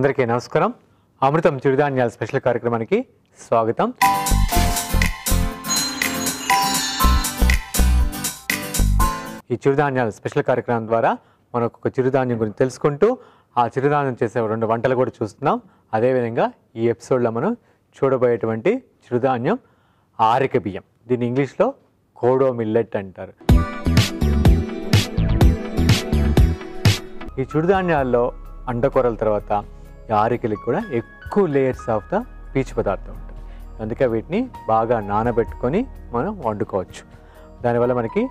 అందరికీ నమస్కారం. అమృతం చిరుధాన్యాల స్పెషల్ కార్యక్రమానికి స్వాగతం. ఈ చిరుధాన్యాల స్పెషల్ కార్యక్రమం ద్వారా మనం ఒక చిరుధాన్యం గురించి తెలుసుకుంటూ ఆ చిరుధాన్యం చేసే 2 వంటలు కూడా చూస్తున్నాం. అదేవిధంగా ఈ ఎపిసోడ్లో మనం చూడబోయేటువంటి చిరుధాన్యం ఆరిక బియ్యం. దీన్ని ఇంగ్లీష్లో కోడో మిల్లెట్ అంటారు. ఈ చిరుధాన్యాల్లో అండకూరల తర్వాత ఈ ఆరికలకి కూడా ఎక్కువ లేయర్స్ ఆఫ్ ద పీచు పదార్థం ఉంటుంది. అందుకే వీటిని బాగా నానబెట్టుకొని మనం వండుకోవచ్చు. దానివల్ల మనకి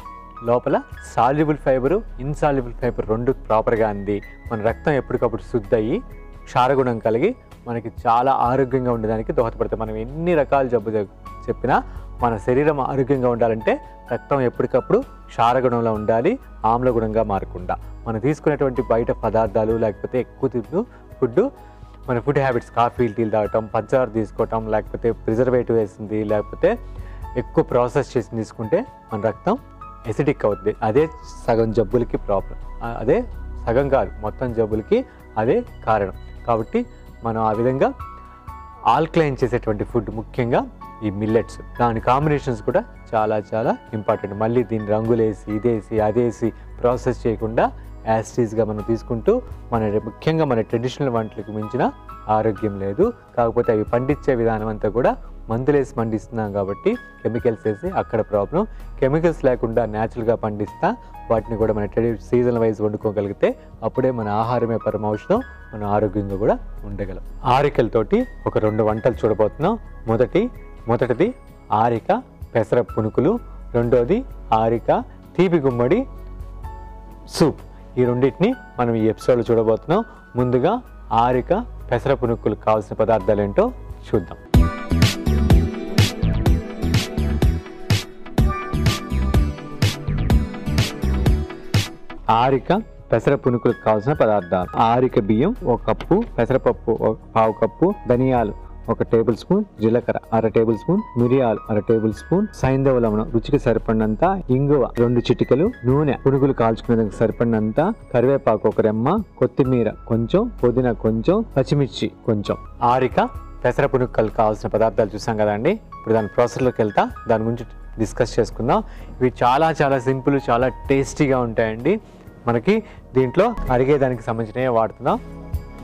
లోపల సాల్యుబుల్ ఫైబరు, ఇన్సాల్యుబుల్ ఫైబర్ 2 ప్రాపర్గా అంది మన రక్తం ఎప్పటికప్పుడు శుద్ధి అయ్యి క్షారగుణం కలిగి మనకి చాలా ఆరోగ్యంగా ఉండడానికి దోహదపడతాయి. మనం ఎన్ని రకాల జబ్బు చెప్పినా మన శరీరం ఆరోగ్యంగా ఉండాలంటే రక్తం ఎప్పటికప్పుడు క్షారగుణంలో ఉండాలి, ఆమ్లగుణంగా మారకుండా. మనం తీసుకునేటువంటి బయట పదార్థాలు లేకపోతే ఎక్కువ ఫుడ్, మన ఫుడ్ హ్యాబిట్స్, కాఫీలు, టీలు తాగటం, పంచదార తీసుకోవటం, లేకపోతే ప్రిజర్వేటివ్ వేసింది, లేకపోతే ఎక్కువ ప్రాసెస్ చేసి తీసుకుంటే మన రక్తం ఎసిడిక్ అవుతుంది. అదే సగం జబ్బులకి ప్రాబ్లం. అదే సగం కాదు, మొత్తం జబ్బులకి అదే కారణం. కాబట్టి మనం ఆ విధంగా ఆల్కలైన్ చేసేటువంటి ఫుడ్ ముఖ్యంగా ఈ మిల్లెట్స్, దాని కాంబినేషన్స్ కూడా చాలా చాలా ఇంపార్టెంట్. మళ్ళీ దీన్ని రంగులేసి ఇదేసి అదేసి ప్రాసెస్ చేయకుండా యాసిడ్స్గా మనం తీసుకుంటూ ముఖ్యంగా మన ట్రెడిషనల్ వంటలకు మించిన ఆరోగ్యం లేదు. కాకపోతే అవి పండించే విధానం అంతా కూడా మందులేసి పండిస్తున్నాం కాబట్టి కెమికల్స్ వేసి అక్కడ ప్రాబ్లం. కెమికల్స్ లేకుండా న్యాచురల్గా పండిస్తా వాటిని కూడా మన సీజన్ వైజ్ వండుకోగలిగితే అప్పుడే మన ఆహారమే పరమౌషధం, మన ఆరోగ్యంగా కూడా ఉండగలం. ఆరికలతోటి ఒక 2 వంటలు చూడబోతున్నాం. మొదటిది ఆరిక పెసర పునుకులు, రెండోది ఆరిక తీపి గుమ్మడి సూప్. ఈ రెండింటిని మనం ఈ ఎపిసోడ్లో చూడబోతున్నాం. ముందుగా ఆరిక పెసర పునుకులకు కావాల్సిన పదార్థాలు ఏంటో చూద్దాం. ఆరిక పెసర పునుకులకు కావాల్సిన పదార్థాలు: ఆరిక బియ్యం 1 కప్పు, పెసరపప్పు 1/2 కప్పు, ధనియాలు 1 టేబుల్ స్పూన్, జీలకర్ర 1/2 టేబుల్ స్పూన్, మిరియాలు 1/2 టేబుల్ స్పూన్, సైంధవ లవణం రుచికి సరిపడినంత, ఇంగువ 2 చిటికలు, నూనె పునుగులు కాల్చుకునేందుకు సరిపడినంత, కరివేపాకు 1 రెమ్మ, కొత్తిమీర కొంచెం, పుదీనా కొంచెం, పచ్చిమిర్చి కొంచెం. ఆరిక పెసర పునుకలు కావాల్సిన పదార్థాలు చూసాం కదండి. ఇప్పుడు దాని ప్రాసెస్లోకి వెళ్తా, దాని గురించి డిస్కస్ చేసుకుందాం. ఇవి చాలా చాలా సింపుల్, చాలా టేస్టీగా ఉంటాయండి. మనకి దీంట్లో అరిగేదానికి సంబంధించినవి వాడుతున్నాం.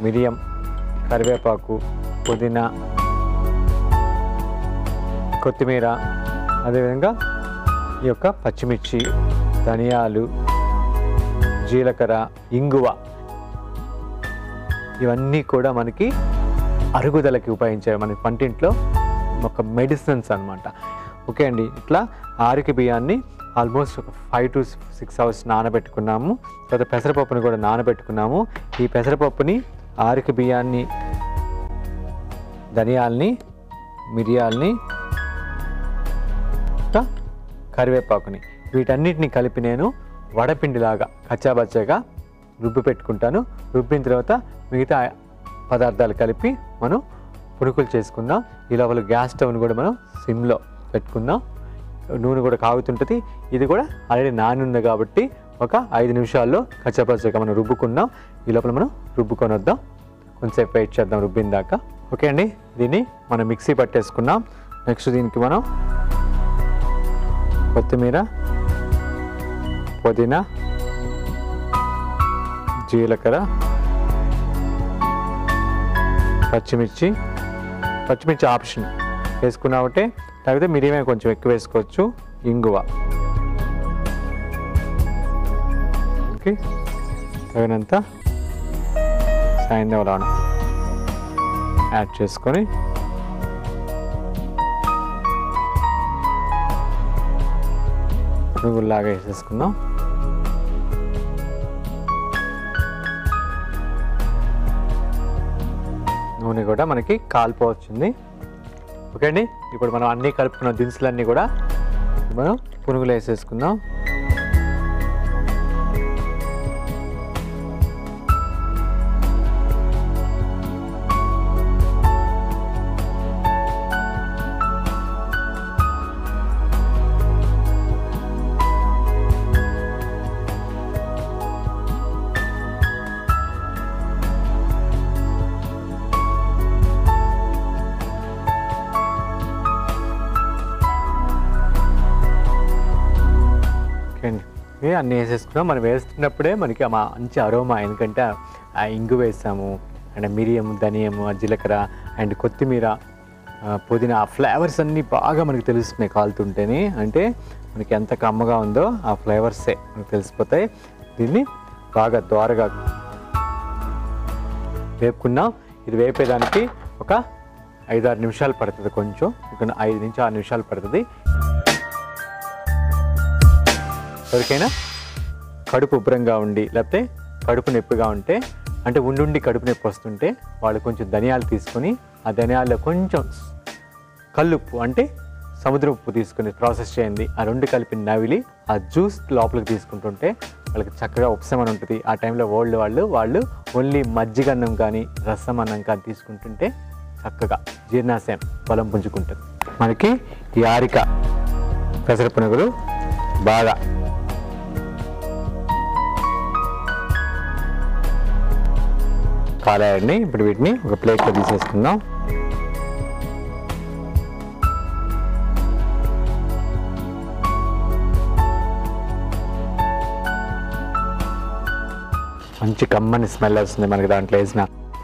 మిరియం, కరివేపాకు, పుదీనా, కొత్తిమీర, అదేవిధంగా ఈ యొక్క పచ్చిమిర్చి, ధనియాలు, జీలకర్ర, ఇంగువ, ఇవన్నీ కూడా మనకి అరుగుదలకి ఉపయోగించారు. మన వంటింట్లో ఒక మెడిసిన్స్ అన్నమాట. ఓకే అండి. ఇట్లా ఆరిక బియ్యాన్ని ఆల్మోస్ట్ ఒక 5 to 6 అవర్స్ నానబెట్టుకున్నాము. తర్వాత పెసరపప్పుని కూడా నానబెట్టుకున్నాము. ఈ పెసరపప్పుని, ఆరిక బియ్యాన్ని, ధనియాల్ని, మిరియాల్ని, కరివేపాకుని, వీటన్నిటిని కలిపి నేను వడపిండిలాగా కచ్చాబచ్చాగా రుబ్బి పెట్టుకుంటాను. రుబ్బిన తర్వాత మిగతా పదార్థాలు కలిపి మనం పునుకులు చేసుకుందాం. ఈ లోపల గ్యాస్ స్టవ్ని కూడా మనం సిమ్లో పెట్టుకుందాం. నూనె కూడా కాగుతుంటుంది. ఇది కూడా ఆల్రెడీ నాని ఉంది కాబట్టి ఒక 5 నిమిషాల్లో కచ్చాపచ్చాగా మనం రుబ్బుకుందాం. ఈ లోపల మనం రుబ్బుకొని వద్దాం. కొంచెంసేపు వెయిట్ చేద్దాం రుబ్బిన దాకా. ఓకే అండి. దీన్ని మనం మిక్సీ పట్టేసుకున్నాం. నెక్స్ట్ దీనికి మనం కొత్తిమీర, పుదీనా, జీలకర్ర, పచ్చిమిర్చి ఆప్షన్ వేసుకున్నామంటే, లేకపోతే మిరియమే కొంచెం ఎక్కువ వేసుకోవచ్చు, ఇంగువ, ఓకే, తగినంత సైంధవ లవణం యాడ్ చేసుకొని పునుగుల్లాగా వేసేసుకుందాం. నూనె కూడా మనకి కాలిపోవచ్చింది. ఓకే అండి. ఇప్పుడు మనం అన్నీ కలుపుకున్న దినుసులన్నీ కూడా మనం పునుగులు వేసేసుకుందాం. అన్నీ వేసేసుకున్నాం. మనం వేస్తున్నప్పుడే మనకి మంచి అరోమా, ఎందుకంటే ఆ ఇంగు వేసాము అండ్ మిరియం, ధనియము, జీలకర్ర అండ్ కొత్తిమీర, పుదీనా, ఆ ఫ్లేవర్స్ అన్నీ బాగా మనకి తెలుస్తున్నాయి కాలుతుంటేనే. అంటే మనకి ఎంత కమ్మగా ఉందో ఆ ఫ్లేవర్సే మనకు తెలిసిపోతాయి. దీన్ని బాగా దోరగా వేపుకున్నాం. ఇది వేపేదానికి ఒక 5-6 నిమిషాలు పడుతుంది, కొంచెం ఒక 5 నుంచి 6 నిమిషాలు పడుతుంది. ఎవరికైనా కడుపు ఉబ్బరంగా ఉండి లేకపోతే కడుపు నొప్పిగా ఉంటే, అంటే ఉండి కడుపు నొప్పి వస్తుంటే వాళ్ళు కొంచెం ధనియాలు తీసుకొని ఆ ధనియాల్లో కొంచెం కల్లుప్పు అంటే సముద్ర ఉప్పు తీసుకుని ప్రాసెస్ చేయండి. ఆ 2 కలిపి నవిలి ఆ జ్యూస్ లోపలికి తీసుకుంటుంటే వాళ్ళకి చక్కగా ఉపశమనం ఉంటుంది. ఆ టైంలో వాళ్ళు ఓన్లీ మజ్జిగ అన్నం కానీ రసం అన్నం కానీ తీసుకుంటుంటే చక్కగా జీర్ణాశయం బలం పుంజుకుంటుంది. మనకి ఈ ఆరిక పెసర పునుగులు బాగా కాలాయండి. ఇప్పుడు వీటిని ఒక ప్లేట్లో తీసేసుకుందాం. మంచి కమ్మని స్మెల్ వస్తుంది మనకి దాంట్లో వేసిన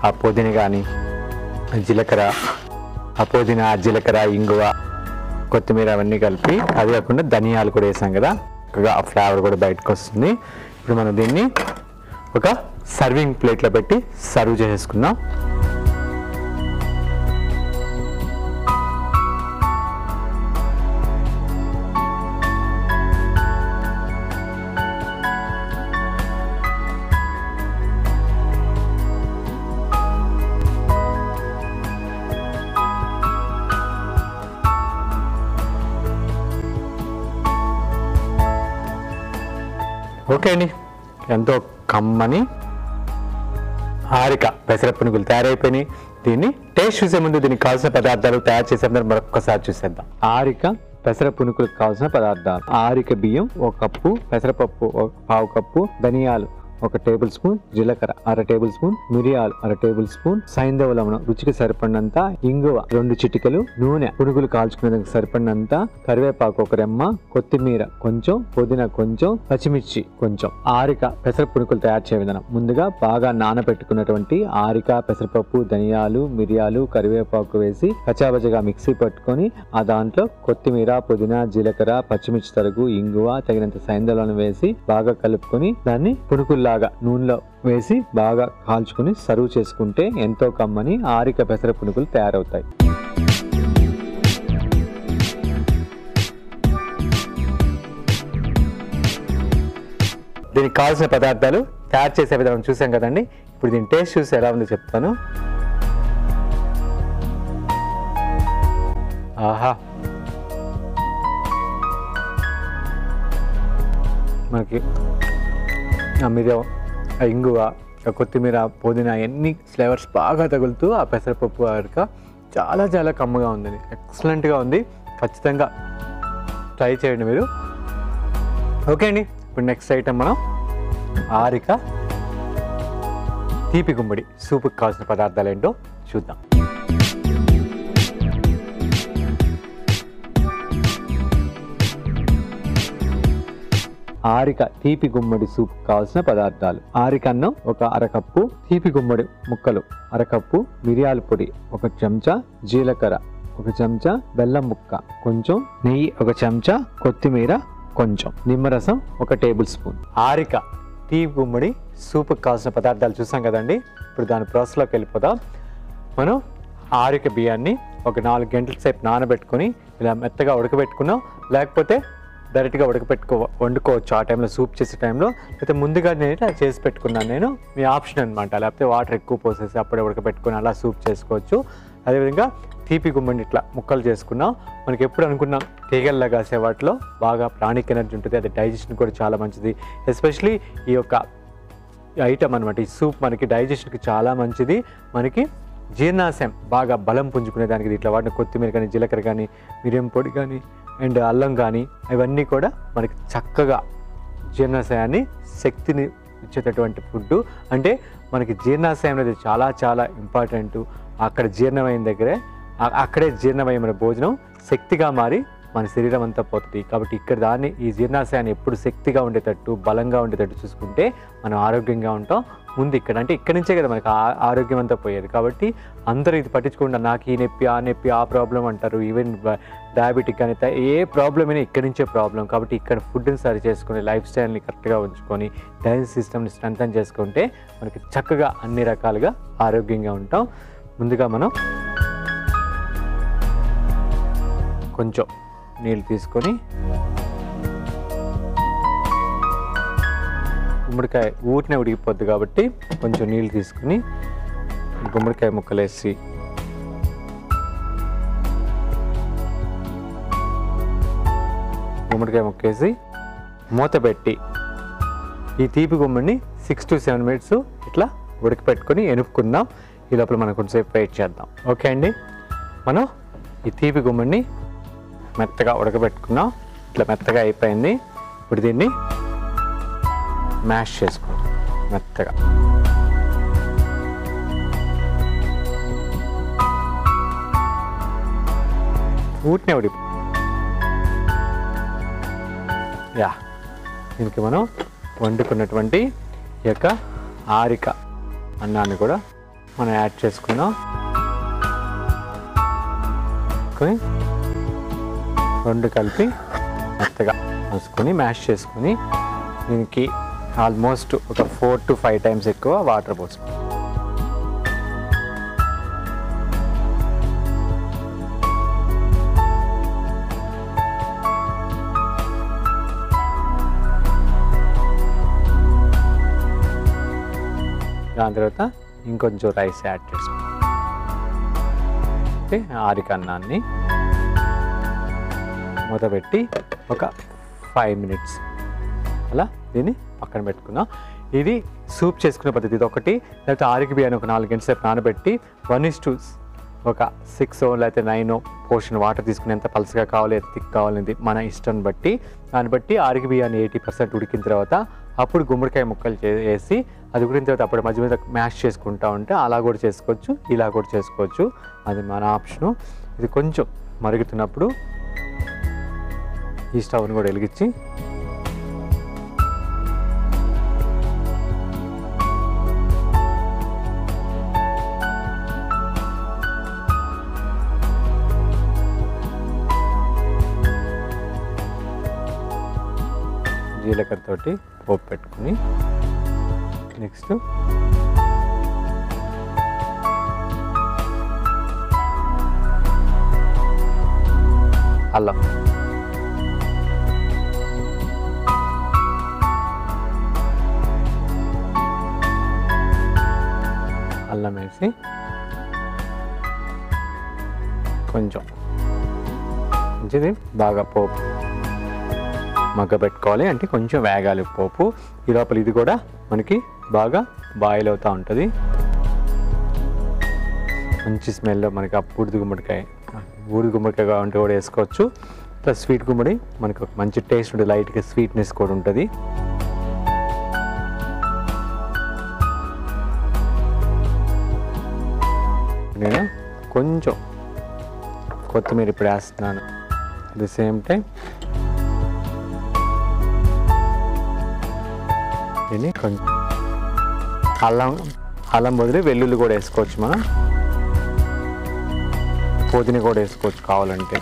ఆ పుదీనా కానీ జీలకర్ర, ఆ పుదీనా, జీలకర్ర, ఇంగువ, కొత్తిమీర అవన్నీ కలిపి, అది కాకుండా ధనియాలు కూడా వేసాం కదా, చక్కగా ఆ ఫ్లేవర్ కూడా బయటకు వస్తుంది. ఇప్పుడు మనం దీన్ని ఒక సర్వింగ్ ప్లేట్లో పెట్టి సర్వ్ చేసుకుందాం. ఓకే అండి, ఎంతో కమ్మని ఆరిక పెసర పునుగులు తయారైపోయినాయి. దీన్ని టేస్ట్ చూసే ముందు దీనికి కావాల్సిన పదార్థాలు తయారు చేసే మరొకసారి చూసేద్దాం. ఆరిక పెసర పునుగులకు కావాల్సిన పదార్థాలు: ఆరిక బియ్యం 1 కప్పు, పెసరపప్పు 1/2 కప్పు, ధనియాలు 1 టేబుల్ స్పూన్, జీలకర్ర 1/2 టేబుల్ స్పూన్, మిరియాలు 1/2 టేబుల్ స్పూన్, సైంధవ లవణం రుచికి సరిపడినంత, ఇంగువ 2 చిటికలు, నూనె పునుగులు కాల్చుకునేందుకు సరిపడినంత, కరివేపాకు 1 రెమ్మ, కొత్తిమీర కొంచెం, పుదీనా కొంచెం, పచ్చిమిర్చి కొంచెం. ఆరిక పెసర పునుగులు తయారు చేయ విధానం: ముందుగా బాగా నానబెట్టుకున్నటువంటి ఆరిక, పెసరపప్పు, ధనియాలు, మిరియాలు, కరివేపాకు వేసి కచ్చాబచ్చగా మిక్సీ పట్టుకొని ఆ దాంట్లో కొత్తిమీర, పుదీనా, జీలకర్ర, పచ్చిమిర్చి తరుగు, ఇంగువ, తగినంత సైంధవ లవణం వేసి బాగా కలుపుకొని దాన్ని పునుగుల్లా నూనెలో వేసి బాగా కాల్చుకుని సర్వ్ చేసుకుంటే ఎంతో కమ్మని ఆరిక పెసర పునుగులు తయారవుతాయి. దీనికి కావాల్సిన పదార్థాలు తయారు చేసే విధానం చూసాం కదండి. ఇప్పుడు దీని టేస్ట్ చూసి ఎలా ఉందో చెప్తాను. ఆహా, మనకి మిరియం, ఇంగువ, కొత్తిమీర, పుదీనా ఎన్ని ఫ్లేవర్స్ బాగా తగులుతూ ఆ పెసరపప్పు ఆరిక చాలా చాలా కమ్మగా ఉంది, ఎక్సలెంట్గా ఉంది. ఖచ్చితంగా ట్రై చేయండి మీరు. ఓకే అండి, ఇప్పుడు నెక్స్ట్ ఐటమ్ మనం ఆరిక తీపి గుమ్మడి సూపుకి కావాల్సిన పదార్థాలు ఏంటో చూద్దాం. ఆరిక తీపి గుమ్మడి సూప్ కావాల్సిన పదార్థాలు: ఆరిక అన్నం 1/2 కప్పు, తీపి గుమ్మడి ముక్కలు 1/2 కప్పు, మిరియాల పొడి 1 చెంచా, జీలకర్ర 1 చెంచా, బెల్లం ముక్క కొంచెం, నెయ్యి 1 చెంచా, కొత్తిమీర కొంచెం, నిమ్మరసం 1 టేబుల్ స్పూన్. ఆరిక తీపి గుమ్మడి సూప్కి కావాల్సిన పదార్థాలు చూసాం కదండి. ఇప్పుడు దాని ప్రాసెస్లోకి వెళ్ళిపోదాం. మనం ఆరిక బియ్యాన్ని ఒక 4 గంటల సేపు నానబెట్టుకొని ఇలా మెత్తగా ఉడకబెట్టుకున్నాం, లేకపోతే డైరెక్ట్గా వండుకోవచ్చు ఆ టైంలో, సూప్ చేసే టైంలో. అయితే ముందుగా నేను చేసి పెట్టుకున్నాను, నేను మీ ఆప్షన్ అనమాట. లేకపోతే వాటర్ ఎక్కువ పోసేసి అప్పుడే ఉడకబెట్టుకుని అలా సూప్ చేసుకోవచ్చు. అదేవిధంగా తీపి గుమ్మడి ఇట్లా ముక్కలు చేసుకున్నాం. మనకి ఎప్పుడు అనుకున్నాం తీగల్లా కాసే వాటిలో బాగా ప్రాణిక్ ఎనర్జీ ఉంటుంది, అది డైజెషన్ కూడా చాలా మంచిది. ఎస్పెషలీ ఈ యొక్క ఐటమ్ అనమాట, ఈ సూప్ మనకి డైజెషన్కి చాలా మంచిది. మనకి జీర్ణాశయం బాగా బలం పుంజుకునే దానికి ఇట్లా వాటిని కొత్తిమీర కానీ, జీలకర్ర కానీ, మిరియం పొడి కానీ అండ్ అల్లం కానీ ఇవన్నీ కూడా మనకి చక్కగా జీర్ణాశయాన్ని, శక్తిని ఇచ్చేటటువంటి ఫుడ్. అంటే మనకి జీర్ణాశయం అనేది చాలా చాలా ఇంపార్టెంట్. అక్కడ జీర్ణమైన దగ్గరే, అక్కడే జీర్ణమైన భోజనం శక్తిగా మారి మన శరీరం అంతా పోతుంది. కాబట్టి ఇక్కడ దాన్ని ఈ జీర్ణాశయాన్ని ఎప్పుడు శక్తిగా ఉండేటట్టు బలంగా ఉండేటట్టు చూసుకుంటే మనం ఆరోగ్యంగా ఉంటాం. ముందు ఇక్కడ అంటే ఇక్కడి నుంచే కదా మనకి ఆరోగ్యం అంతా పోయేది. కాబట్టి అందరూ ఇది పట్టించుకుంటా నాకు ఈ నొప్పి ఆ నొప్పి ఆ ప్రాబ్లం అంటారు. ఈవెన్ డయాబెటిక్ అని ఏ ప్రాబ్లం అయినా ఇక్కడి నుంచే ప్రాబ్లం. కాబట్టి ఇక్కడ ఫుడ్ని సరి చేసుకుని లైఫ్ స్టైల్ని కరెక్ట్గా ఉంచుకొని డైజెస్ట్ సిస్టమ్ని స్ట్రెంథన్ చేసుకుంటే మనకి చక్కగా అన్ని రకాలుగా ఆరోగ్యంగా ఉంటాం. ముందుగా మనం కొంచెం నీళ్ళు తీసుకొని గుమ్మడికాయ ఊరినే ఉడికిపోద్ది కాబట్టి కొంచెం నీళ్ళు తీసుకుని గుమ్మడికాయ ముక్కలేసి గుమ్మడికాయ ముక్కేసి మూత పెట్టి ఈ తీపి గుమ్మడిని 6 to 7 minutes ఇట్లా ఉడకపెట్టుకొని ఎనుపుకుందాం. ఈ లోపల మనం కొంచెంసేపు వెయిట్ చేద్దాం. ఓకే అండి, మనం ఈ తీపి గుమ్మడిని మెత్తగా ఉడకబెట్టుకున్నాం. ఇట్లా మెత్తగా అయిపోయింది. ఇప్పుడు దీన్ని మ్యాష్ చేసుకుంటాం మెత్తగా. ఊటినే ఉడిపి దీనికి మనం వండుకున్నటువంటి ఈ యొక్క ఆరిక అన్నాన్ని కూడా మనం యాడ్ చేసుకున్నాం. రెండు కలిపి మెత్తగా వేసుకొని మ్యాష్ చేసుకొని దీనికి ఆల్మోస్ట్ ఒక 4 to 5 times ఎక్కువ వాటర్ పోసుకుంటాం. దాని తర్వాత ఇంకొంచెం రైస్ యాడ్ చేసుకుంటాం. ఆరిక అన్నాన్ని మూత పెట్టి ఒక 5 minutes అలా దీన్ని పక్కన పెట్టుకున్నాం. ఇది సూప్ చేసుకునే పద్ధతి ఇది ఒకటి. లేకపోతే ఆరిక బియ్యాన్ని ఒక 4 గంటల సేపు నానబెట్టి 1:6 ఒక 6 లేకపోతే 9 పోర్షన్ వాటర్ తీసుకుని ఎంత పలుసగా కావాలి ఎంత థిక్ కావాలని మన ఇష్టం బట్టి దాన్ని బట్టి ఆరిక బియ్యాన్ని 80% ఉడికిన తర్వాత అప్పుడు గుమ్మడికాయ ముక్కలు వేసి అది ఉడికిన తర్వాత అప్పుడు మధ్య మధ్య మ్యాష్ చేసుకుంటా ఉంటే అలా కూడా చేసుకోవచ్చు, ఇలా కూడా చేసుకోవచ్చు. అది మన ఆప్షను. ఇది కొంచెం మరుగుతున్నప్పుడు ఈ స్టవ్ని కూడా వెలిగించి జీలకర్రతోటి పోపు పెట్టుకుని నెక్స్ట్ అల్లం అల్లం వేసి కొంచెం మంచిది బాగా పోపు మగ్గ పెట్టుకోవాలి. అంటే కొంచెం వేగాలి పోపు. ఈ లోపల ఇది కూడా మనకి బాగా బాయిల్ అవుతూ ఉంటుంది. మంచి స్మెల్ మనకి ఆ బూడిద గుమ్మడికాయ కావాలంటే కూడా వేసుకోవచ్చు. ప్లస్ స్వీట్ గుమ్మడి మనకి ఒక మంచి టేస్ట్ ఉంటుంది, లైట్గా స్వీట్నెస్ కూడా ఉంటుంది. నేను కొంచెం కొత్తిమీర ఇప్పుడు వేస్తున్నాను. అట్ ది సేమ్ టైం దీన్ని కొంచెం అల్లం బదులు వెల్లుల్లి కూడా వేసుకోవచ్చు, మనం పుదీనా కూడా వేసుకోవచ్చు కావాలంటే.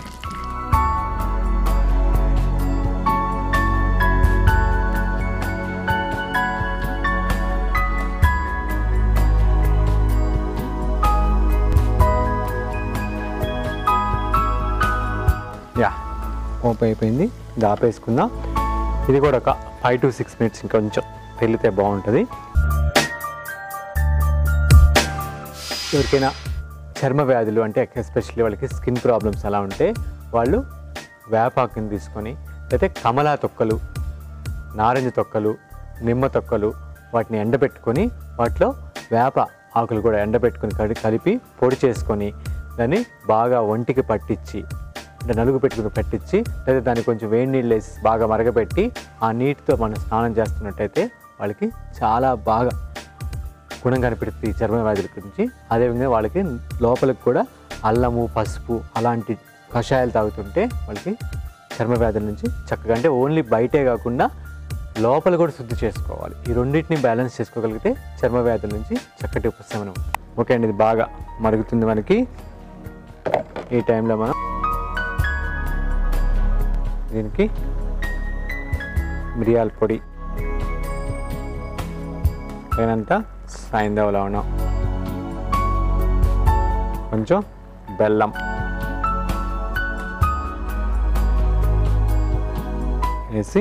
పోపు అయిపోయింది, ఇది ఆపేసుకుందాం. ఇది కూడా ఒక 5 to 6 minutes ఇంకొంచెం తెల్లితే బాగుంటుంది. ఎవరికైనా చర్మ వ్యాధులు అంటే ఎస్పెషల్లీ వాళ్ళకి స్కిన్ ప్రాబ్లమ్స్ అలా ఉంటే వాళ్ళు వేపాకుని తీసుకొని లేకపోతే కమలా తొక్కలు, నారింజ తొక్కలు, నిమ్మ తొక్కలు వాటిని ఎండబెట్టుకొని వాటిలో వేప ఆకులు కూడా ఎండబెట్టుకొని కలిపి పొడి చేసుకొని దాన్ని బాగా ఒంటికి పట్టించి అంటే నలుగు పెట్టుకుని పెట్టించి లేదా దాన్ని కొంచెం వేడి నీళ్ళు వేసి బాగా మరగబెట్టి ఆ నీటితో మనం స్నానం చేస్తున్నట్టయితే వాళ్ళకి చాలా బాగా గుణం కనిపెడుతుంది ఈ చర్మ వ్యాధుల గురించి. అదేవిధంగా వాళ్ళకి లోపలికి కూడా అల్లము, పసుపు అలాంటి కషాయాలు తాగుతుంటే వాళ్ళకి చర్మ వ్యాధుల నుంచి చక్కగా, అంటే ఓన్లీ బయటే కాకుండా లోపల కూడా శుద్ధి చేసుకోవాలి. ఈ రెండింటిని బ్యాలెన్స్ చేసుకోగలిగితే చర్మ వ్యాధుల నుంచి చక్కటి ఉపశమనం. ఓకే అండి, ఇది బాగా మరుగుతుంది మనకి. ఈ టైంలో మనం దీనికి మిరియాల పొడి, తగినంత సాయంత్రం లవణం, కొంచెం బెల్లం వేసి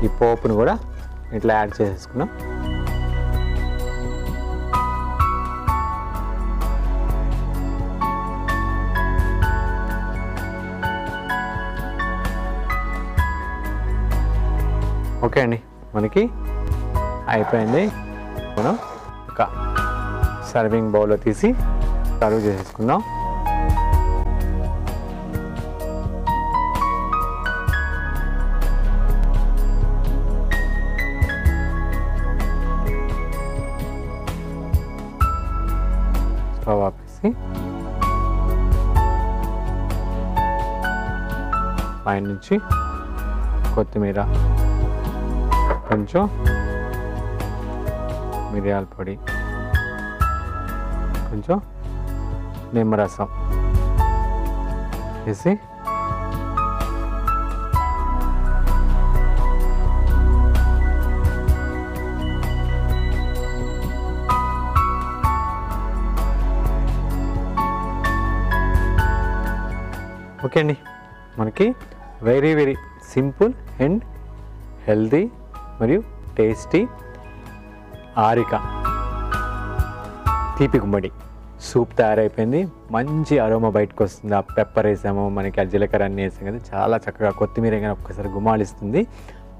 ఈ పోపును కూడా ఇట్లా యాడ్ చేసేసుకున్నాం. ఓకే అండి, మనకి అయిపోయింది. మనం ఒక సర్వింగ్ బౌల్లో తీసి సర్వ్ చేసేసుకుందాం. స్టవ్ ఆపేసి పైన నుంచి కొత్తిమీర, కొంచెం మిరియాల పొడి, కొంచెం నిమ్మరసం వేసి ఓకే అండి, మనకి very very simple and healthy మరియు టేస్టీ ఆరిక తీపి గుమ్మడి సూప్ తయారైపోయింది. మంచి అరోమా బయటకు వస్తుంది. ఆ పెప్పర్ వేసాము, మనకి ఆ జీలకర్ర అన్నీ వేసాం కదా, చాలా చక్కగా కొత్తిమీర కానీ ఒక్కసారి గుమాలిస్తుంది.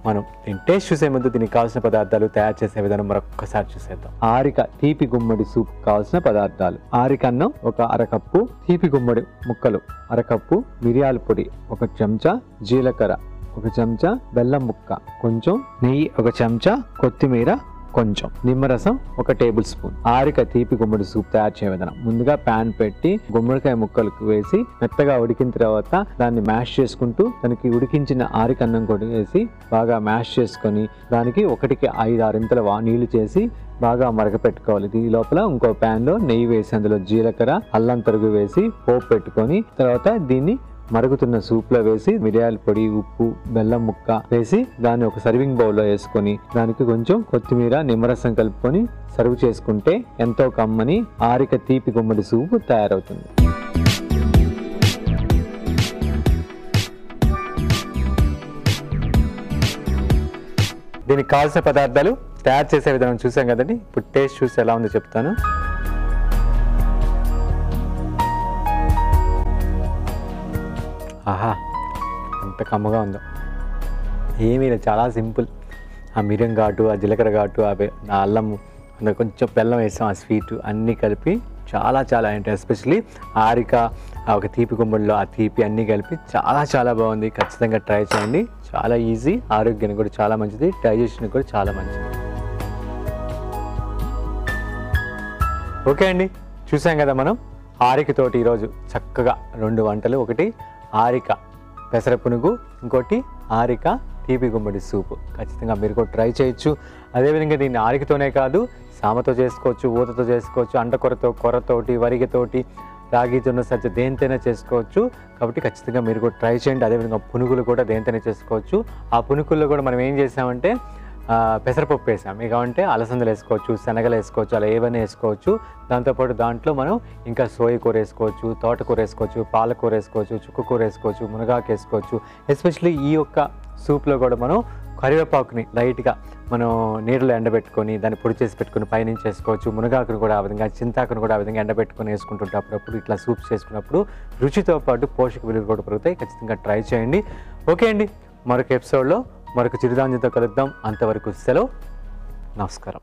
మనం దీని టేస్ట్ చూసే ముందు దీనికి కావాల్సిన పదార్థాలు, తయారు చేసే విధానం మరొక్కసారి చూసేద్దాం. ఆరిక తీపి గుమ్మడి సూప్ కావాల్సిన పదార్థాలు: ఆరిక అన్నం ఒక అరకప్పు, తీపి గుమ్మడి ముక్కలు అరకప్పు, మిరియాల పొడి 1 చెంచా, జీలకర్ర 1 చెంచా, బెల్లం ముక్క కొంచెం, నెయ్యి 1 చెంచా, కొత్తిమీర కొంచెం, నిమ్మరసం 1 టేబుల్ స్పూన్. ఆరిక తీపి గుమ్మడి సూప్ తయారు చేయ విధానం: ముందుగా ప్యాన్ పెట్టి గుమ్మడికాయ ముక్కలకు వేసి మెత్తగా ఉడికిన తర్వాత దాన్ని మ్యాష్ చేసుకుంటూ దానికి ఉడికించిన ఆరిక అన్నం కూడా వేసి బాగా మ్యాష్ చేసుకొని దానికి 1కి 5-6 ఇంతల నీళ్లు చేసి బాగా మరగపెట్టుకోవాలి. దీని లోపల ఇంకో ప్యాన్ లో నెయ్యి వేసి అందులో జీలకర్ర, అల్లం తరుగు వేసి పోపు పెట్టుకొని తర్వాత దీన్ని మరుగుతున్న సూప్ లో వేసి మిరియాల పొడి, ఉప్పు, బెల్లం ముక్క వేసి దాన్ని ఒక సర్వింగ్ బౌల్లో వేసుకొని దానికి కొంచెం కొత్తిమీర, నిమ్మరసం కలుపుకొని సర్వ్ చేసుకుంటే ఎంతో కమ్మని ఆరిక తీపి గుమ్మడి సూప్ తయారవుతుంది. దీనికి కావాల్సిన పదార్థాలు, తయారు చేసే విధానం చూసాం కదండి. ఇప్పుడు టేస్ట్ చూసి ఎలా ఉందో చెప్తాను. ఆహా, ఎంత కమ్మగా ఉందో! ఏమీ లేదు, చాలా సింపుల్. ఆ మిరియం ఘాటు, ఆ జీలకర్ర ఘాటు, ఆ అల్లం, అందులో కొంచెం బెల్లం వేసాం, ఆ స్వీట్ అన్నీ కలిపి చాలా చాలా అంటే ఎస్పెషలీ ఆరిక ఒక తీపి గుమ్మడిలో ఆ తీపి అన్నీ కలిపి చాలా చాలా బాగుంది. ఖచ్చితంగా ట్రై చేయండి. చాలా ఈజీ, ఆరోగ్యానికి కూడా చాలా మంచిది, డైజెషన్కి కూడా చాలా మంచిది. ఓకే అండి, చూసాం కదా మనం ఆరికతోటి ఈరోజు చక్కగా 2 వంటలు. ఒకటి ఆరిక పెసర పునుగు, ఇంకోటి ఆరిక తీపి గుమ్మడి సూప్. ఖచ్చితంగా మీరు కూడా ట్రై చేయొచ్చు. అదేవిధంగా దీన్ని ఆరికతోనే కాదు, సామతో చేసుకోవచ్చు, ఊతతో చేసుకోవచ్చు, కొరతోటి, వరిగతోటి, రాగి, జొన్న, సజ్జ దేనితోనే చేసుకోవచ్చు. కాబట్టి ఖచ్చితంగా మీరు కూడా ట్రై చేయండి. అదేవిధంగా పునుగులు కూడా దేనితోనే చేసుకోవచ్చు. ఆ పునుగుల్లో కూడా మనం ఏం చేసామంటే పెసరపప్పు వేసాం. మీకు కావాలంటే అలసందలు వేసుకోవచ్చు, శనగలు వేసుకోవచ్చు, అలా ఏవైనా వేసుకోవచ్చు. దాంతోపాటు దాంట్లో మనం ఇంకా సోయ కూర వేసుకోవచ్చు, తోటకూర వేసుకోవచ్చు, పాలకూర వేసుకోవచ్చు, చుక్కకూర వేసుకోవచ్చు, మునగాకు వేసుకోవచ్చు. ఎస్పెషల్లీ ఈ యొక్క సూప్లో కూడా మనం కరివేపాకుని లైట్గా మనం నీళ్ళలో ఎండబెట్టుకొని దాన్ని పొడి చేసి పెట్టుకుని పైనుంచి వేసుకోవచ్చు. మునగాకును కూడా ఆ విధంగా, చింతాకును కూడా ఆ విధంగా ఎండబెట్టుకొని వేసుకుంటుంటే అప్పుడప్పుడు ఇట్లా సూప్స్ చేసుకున్నప్పుడు రుచితో పాటు పోషక విలువలు కూడా పెరుగుతాయి. ఖచ్చితంగా ట్రై చేయండి. ఓకే అండి, మరొక ఎపిసోడ్లో మరొక చిరుధాన్యంతో కలుద్దాం. అంతవరకు సెలవు, నమస్కారం.